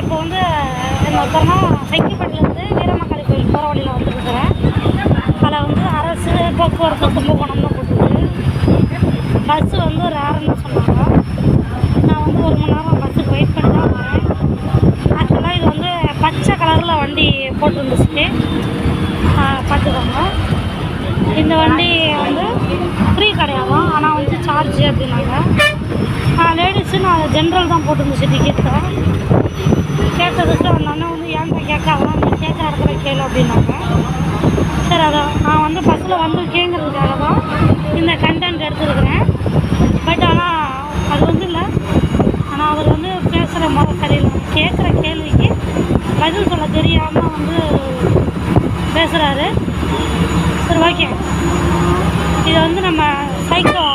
இப்போ வந்து மொத்தமாக செங்கிப்பட்டிலேருந்து வீரமக்காளி கோயில் போகிற வழியில் வந்துருக்குறேன். அதில் வந்து அரசு போக்குவரத்து கும்பகோணம்னு போட்டுருக்கு. பஸ்ஸு வந்து ஒரு 6ன்னு சொன்னாங்க. நான் வந்து 1 மணி நேரம் பஸ்ஸுக்கு வெயிட் பண்ணி தான் வரேன். ஆக்சுவலாக இது வந்து பச்சை கலரில் வண்டி போட்டுருந்துச்சு, பார்த்துக்கோங்க. இந்த வண்டி வந்து ஃப்ரீ கிடையாதான், ஆனால் வந்து சார்ஜ் அப்படின்னாங்க. லேடிஸு நான் ஜென்ரல் தான் போட்டுருந்துச்சு டிக்கெட்டை. கேட்டதுக்கு அந்த அண்ணன் வந்து ஏன்டா கேட்காதான், நீ கேட்குற இடத்துல கேளு அப்படின்னாங்க. சரி, அதை நான் வந்து பஸ்ஸில் வந்திருக்கேங்கிறதுக்காக தான் இந்த கண்டென்ட் எடுத்துருக்கிறேன். பட் ஆனால் அது வந்து இல்லை, ஆனால் அவர் வந்து பேசுகிற முறை சரியில்லை. கேட்குற கேள்விக்கு பதில் சொல்ல தெரியாமல் வந்து பேசுகிறாரு. சரி, ஓகே. இதை வந்து நம்ம சைக்கோ